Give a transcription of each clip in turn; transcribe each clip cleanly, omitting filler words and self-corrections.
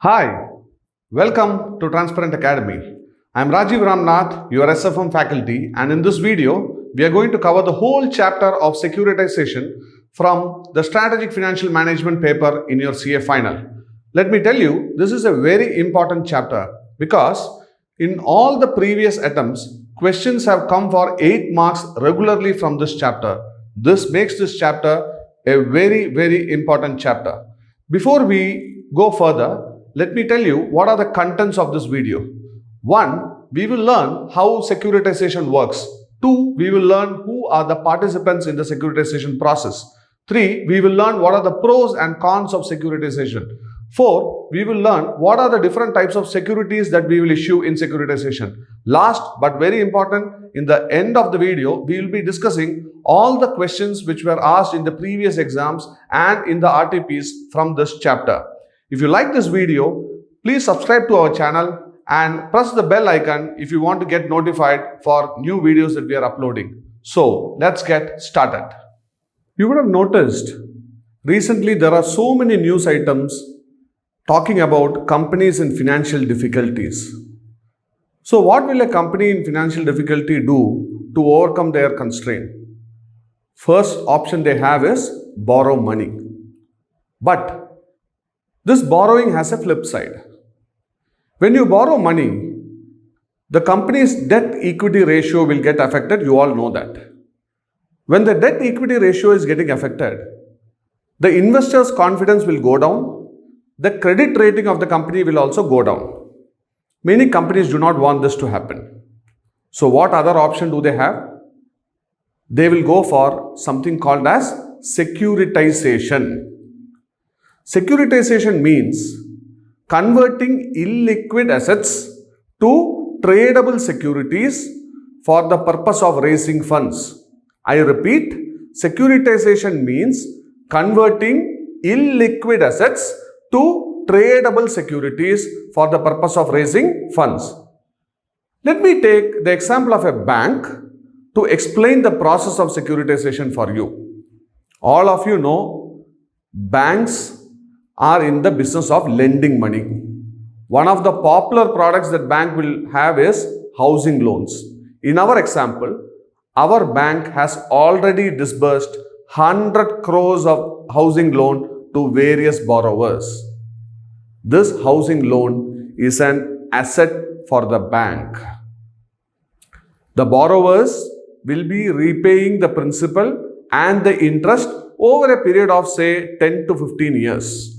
Hi, welcome to Transparent Academy. I am Rajeev Ramanath, your SFM faculty, and in this video, we are going to cover the whole chapter of securitization from the strategic financial management paper in your CA Final. Let me tell you, this is a very important chapter because in all the previous attempts, questions have come for 8 marks regularly from this chapter. This makes this chapter a very important chapter. Before we go further, let me tell you what are the contents of this video. 1. We will learn how securitization works. 2. We will learn who are the participants in the securitization process. 3. We will learn what are the pros and cons of securitization. 4. We will learn what are the different types of securities that we will issue in securitization. Last but very important, in the end of the video, we will be discussing all the questions which were asked in the previous exams and in the RTPs from this chapter. If you like this video, please subscribe to our channel and press the bell icon if you want to get notified for new videos that we are uploading. So, let's get started. You would have noticed recently there are so many news items talking about companies in financial difficulties. So, what will a company in financial difficulty do to overcome their constraint? First option they have is borrow money. But this borrowing has a flip side. When you borrow money, the company's debt equity ratio will get affected. You all know that. When the debt equity ratio is getting affected, the investor's confidence will go down. The credit rating of the company will also go down. Many companies do not want this to happen. So what other option do they have? They will go for something called as securitization. Securitization means converting illiquid assets to tradable securities for the purpose of raising funds. I repeat, securitization means converting illiquid assets to tradable securities for the purpose of raising funds. Let me take the example of a bank to explain the process of securitization for you. All of you know banks are in the business of lending money. One of the popular products that bank will have is housing loans. In our example, our bank has already disbursed 100 crores of housing loan to various borrowers. This housing loan is an asset for the bank. The borrowers will be repaying the principal and the interest over a period of say 10 to 15 years.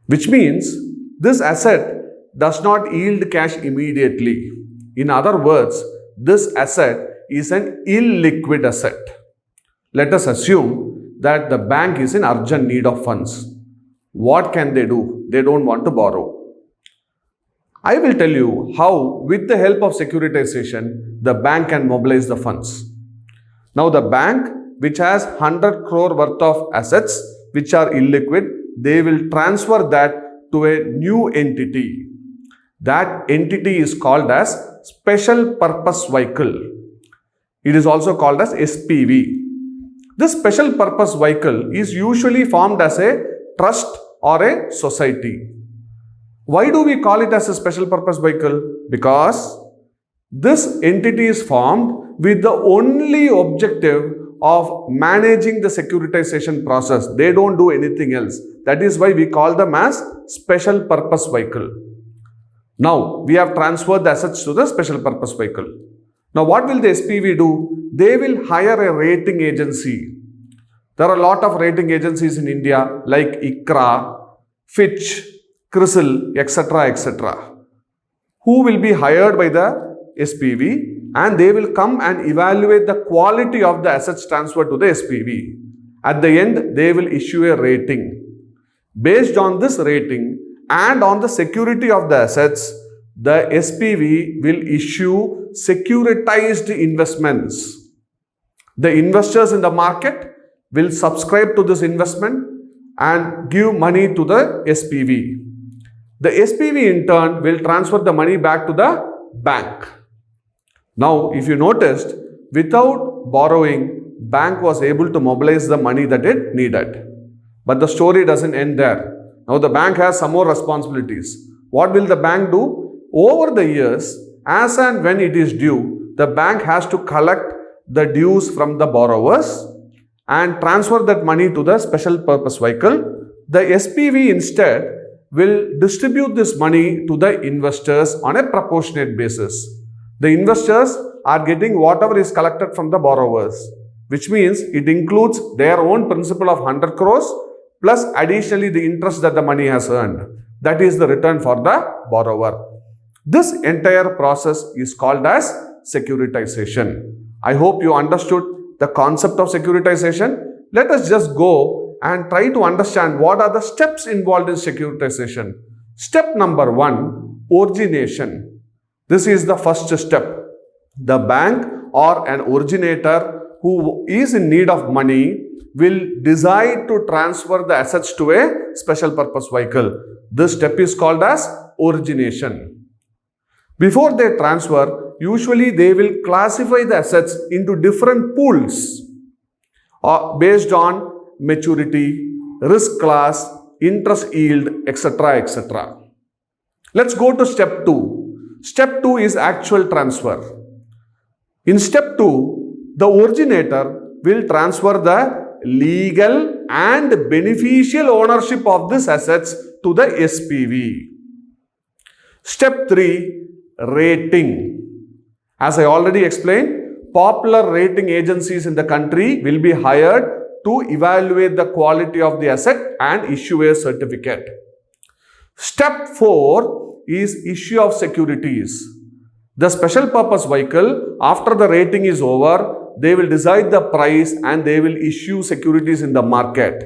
Which means this asset does not yield cash immediately. In other words, this asset is an illiquid asset. Let us assume that the bank is in urgent need of funds. What can they do? They don't want to borrow. I will tell you how, with the help of securitization, the bank can mobilize the funds. Now, the bank, which has 100 crore worth of assets which are illiquid, they will transfer that to a new entity. That entity is called as Special Purpose Vehicle. It is also called as SPV. This Special Purpose Vehicle is usually formed as a trust or a society. Why do we call it as a Special Purpose Vehicle? Because this entity is formed with the only objective of managing the securitization process. They don't do anything else. That is why we call them as Special Purpose Vehicle. Now, we have transferred the assets to the Special Purpose Vehicle. Now, what will the SPV do? They will hire a rating agency. There are a lot of rating agencies in India like ICRA, Fitch, CRISIL, etc. who will be hired by the SPV, and they will come and evaluate the quality of the assets transferred to the SPV. At the end, they will issue a rating. Based on this rating and on the security of the assets, the SPV will issue securitized investments. The investors in the market will subscribe to this investment and give money to the SPV. The SPV in turn will transfer the money back to the bank. Now, if you noticed, without borrowing, bank was able to mobilize the money that it needed. But the story doesn't end there. Now the bank has some more responsibilities. What will the bank do? Over the years, as and when it is due, the bank has to collect the dues from the borrowers and transfer that money to the special purpose vehicle. The SPV instead will distribute this money to the investors on a proportionate basis. The investors are getting whatever is collected from the borrowers, which means it includes their own principal of 100 crores plus additionally the interest that the money has earned. That is the return for the borrower. This entire process is called as securitization. I hope you understood the concept of securitization. Let us just go and try to understand what are the steps involved in securitization. Step number 1, origination. This is the first step. The bank or an originator who is in need of money will decide to transfer the assets to a special purpose vehicle. This step is called as origination. Before they transfer, usually they will classify the assets into different pools based on maturity, risk class, interest yield, etc. etc. Let's go to step 2. Step 2 is actual transfer. In step 2, the originator will transfer the legal and beneficial ownership of these assets to the SPV. Step 3, rating. As I already explained, popular rating agencies in the country will be hired to evaluate the quality of the asset and issue a certificate. Step 4 is issue of securities. The special purpose vehicle, after the rating is over, they will decide the price and they will issue securities in the market.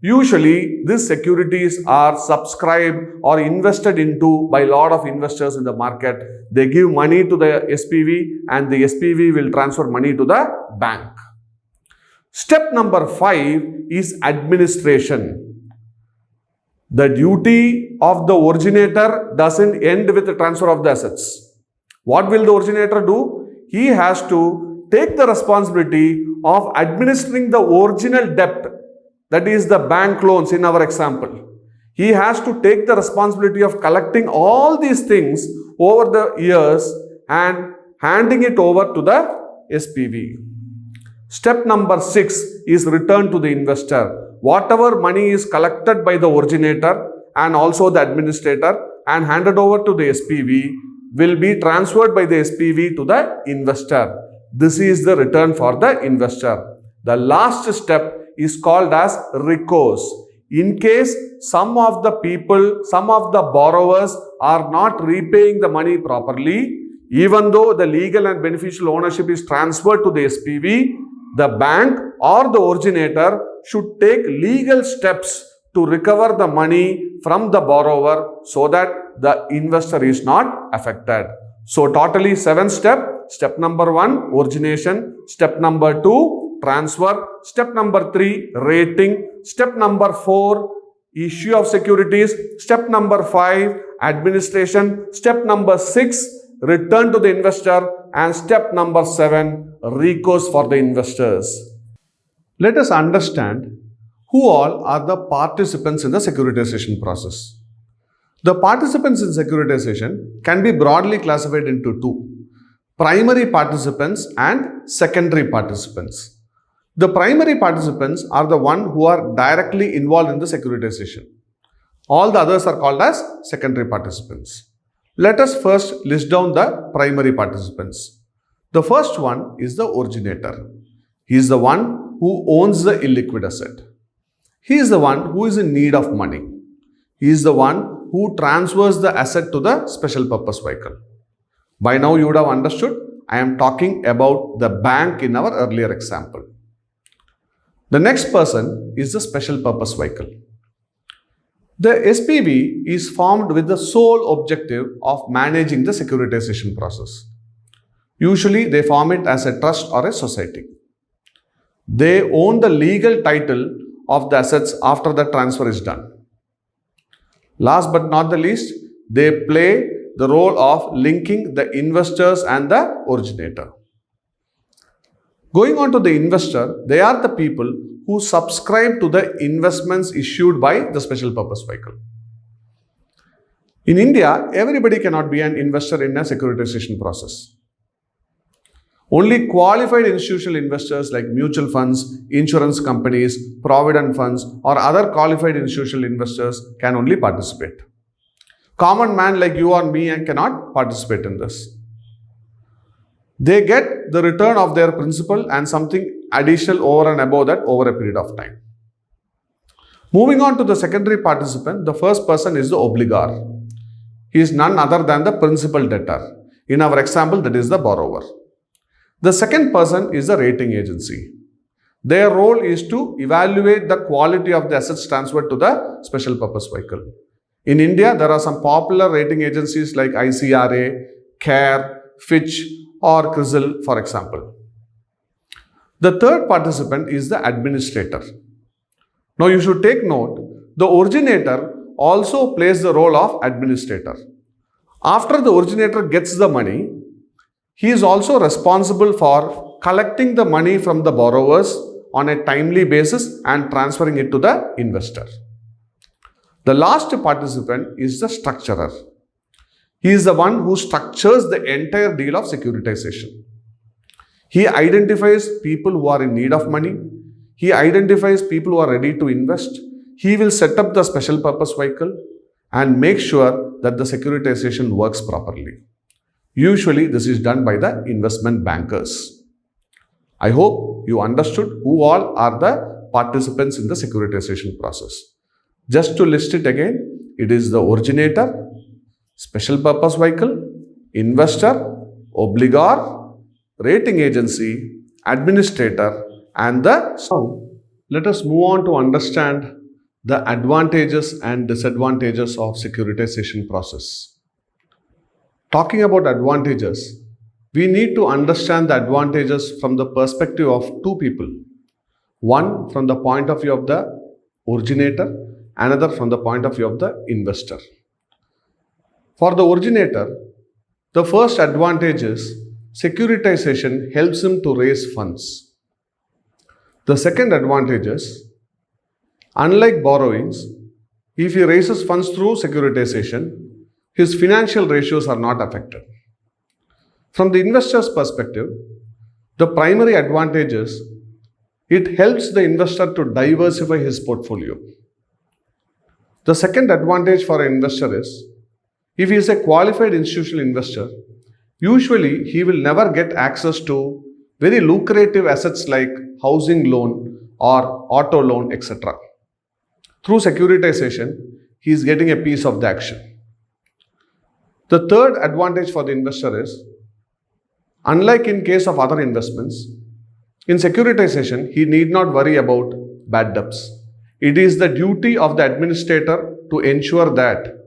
Usually, these securities are subscribed or invested into by a lot of investors in the market. They give money to the SPV and the SPV will transfer money to the bank. Step number 5 is administration. The duty of the originator doesn't end with the transfer of the assets. What will the originator do? He has to take the responsibility of administering the original debt, that is the bank loans in our example. He has to take the responsibility of collecting all these things over the years and handing it over to the SPV. Step number 6 is return to the investor. Whatever money is collected by the originator and also the administrator and handed over to the SPV will be transferred by the SPV to the investor. This is the return for the investor. The last step is called as recourse. In case some of the people, some of the borrowers are not repaying the money properly, even though the legal and beneficial ownership is transferred to the SPV, the bank or the originator should take legal steps to recover the money from the borrower so that the investor is not affected. So totally 7 steps. Step number 1, origination. Step number 2, transfer. Step number 3, rating. Step number 4, issue of securities. Step number 5, administration. Step number 6, return to the investor. And step number 7, recourse for the investors. Let us understand who all are the participants in the securitization process. The participants in securitization can be broadly classified into 2. Primary participants and secondary participants. The primary participants are the one who are directly involved in the securitization. All the others are called as secondary participants. Let us first list down the primary participants. The first one is the originator. He is the one who owns the illiquid asset. He is the one who is in need of money. He is the one who transfers the asset to the special purpose vehicle. By now you would have understood, I am talking about the bank in our earlier example. The next person is the special purpose vehicle. The SPV is formed with the sole objective of managing the securitization process. Usually they form it as a trust or a society. They own the legal title of the assets after the transfer is done. Last but not the least, they play the role of linking the investors and the originator. Going on to the investor, they are the people who subscribe to the investments issued by the special purpose vehicle. In India, everybody cannot be an investor in a securitization process. Only qualified institutional investors like mutual funds, insurance companies, provident funds, or other qualified institutional investors can only participate. Common man like you or me cannot participate in this. They get the return of their principal and something additional over and above that over a period of time. Moving on to the secondary participant, the first person is the obligor. He is none other than the principal debtor. In our example, that is the borrower. The second person is the rating agency. Their role is to evaluate the quality of the assets transferred to the special purpose vehicle. In India, there are some popular rating agencies like ICRA, CARE, Fitch, or CRISIL, for example. The third participant is the administrator. Now you should take note, the originator also plays the role of administrator. After the originator gets the money, he is also responsible for collecting the money from the borrowers on a timely basis and transferring it to the investor. The last participant is the structurer. He is the one who structures the entire deal of securitization. He identifies people who are in need of money. He identifies people who are ready to invest. He will set up the special purpose vehicle and make sure that the securitization works properly. Usually, this is done by the investment bankers. I hope you understood who all are the participants in the securitization process. Just to list it again, it is the originator, special purpose vehicle, investor, obligor, rating agency, administrator, and the... Now, let us move on to understand the advantages and disadvantages of securitization process. Talking about advantages, we need to understand the advantages from the perspective of two people. One from the point of view of the originator, another from the point of view of the investor. For the originator, the first advantage is securitization helps him to raise funds. The second advantage is, unlike borrowings, if he raises funds through securitization, his financial ratios are not affected. From the investor's perspective, the primary advantage is it helps the investor to diversify his portfolio. The second advantage for an investor is, if he is a qualified institutional investor, usually he will never get access to very lucrative assets like housing loan or auto loan, etc. Through securitization, he is getting a piece of the action. The third advantage for the investor is, unlike in case of other investments, in securitization, he need not worry about bad debts. It is the duty of the administrator to ensure that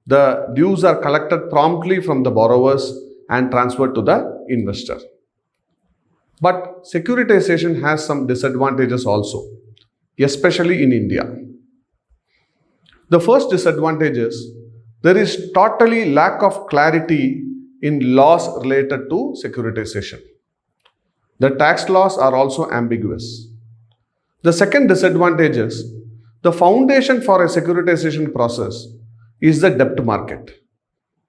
the dues are collected promptly from the borrowers and transferred to the investor. But securitization has some disadvantages also, especially in India. The first disadvantage is, there is totally lack of clarity in laws related to securitization. The tax laws are also ambiguous. The second disadvantage is, the foundation for a securitization process is the debt market.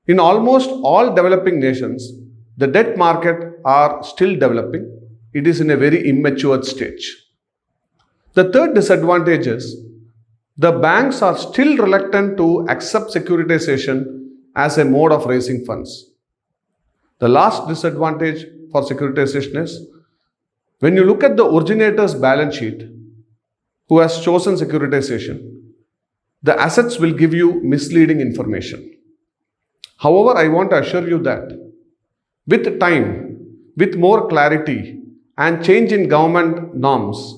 In almost all developing nations, the debt market are still developing. It is in a very immature stage. The third disadvantage is, the banks are still reluctant to accept securitization as a mode of raising funds. The last disadvantage for securitization is, when you look at the originator's balance sheet, who has chosen securitization, the assets will give you misleading information. However, I want to assure you that with time, with more clarity and change in government norms,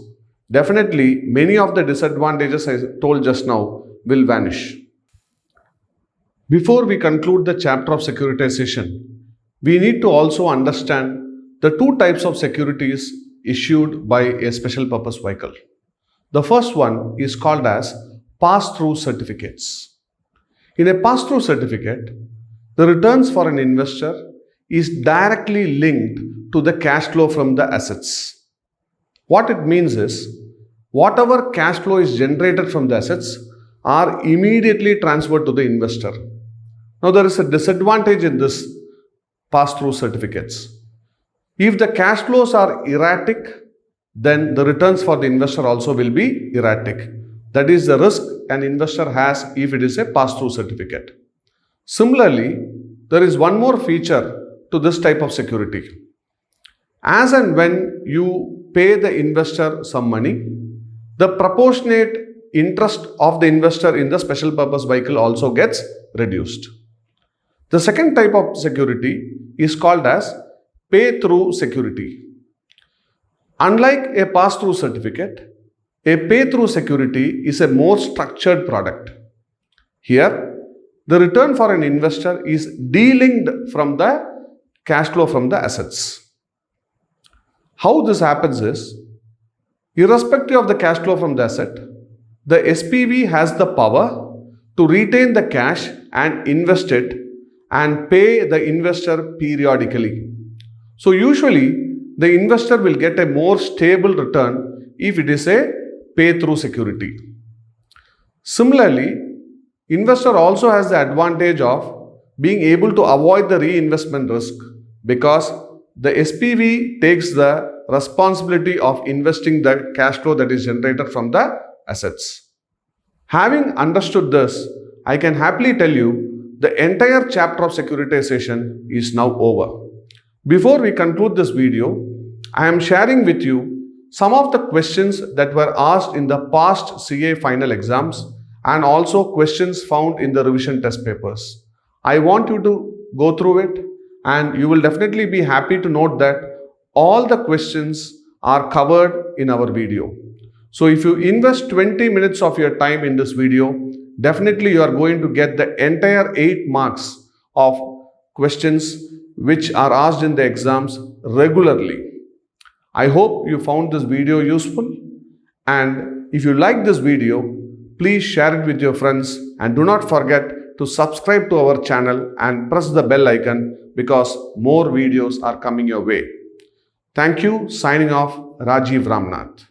definitely many of the disadvantages I told just now will vanish. Before we conclude the chapter of securitization, we need to also understand the two types of securities issued by a special purpose vehicle. The first one is called as pass-through certificates. In a pass-through certificate, the returns for an investor is directly linked to the cash flow from the assets. What it means is, whatever cash flow is generated from the assets are immediately transferred to the investor. Now there is a disadvantage in this pass-through certificates. If the cash flows are erratic, then the returns for the investor also will be erratic. That is the risk an investor has if it is a pass-through certificate. Similarly, there is one more feature to this type of security. As and when you pay the investor some money, the proportionate interest of the investor in the special purpose vehicle also gets reduced. The second type of security is called as pay-through security. Unlike a pass-through certificate, a pay-through security is a more structured product. Here, the return for an investor is delinked from the cash flow from the assets. How this happens is, irrespective of the cash flow from the asset, the SPV has the power to retain the cash and invest it and pay the investor periodically. So usually, the investor will get a more stable return if it is a pay-through security. Similarly, investor also has the advantage of being able to avoid the reinvestment risk because the SPV takes the responsibility of investing the cash flow that is generated from the assets. Having understood this, I can happily tell you the entire chapter of securitization is now over. Before we conclude this video, I am sharing with you some of the questions that were asked in the past CA final exams and also questions found in the revision test papers. I want you to go through it and you will definitely be happy to note that all the questions are covered in our video. So if you invest 20 minutes of your time in this video, definitely you are going to get the entire 8 marks of questions which are asked in the exams regularly. I hope you found this video useful, and if you like this video, please share it with your friends and do not forget to subscribe to our channel and press the bell icon because more videos are coming your way. Thank you. Signing off, Rajeev Ramanath.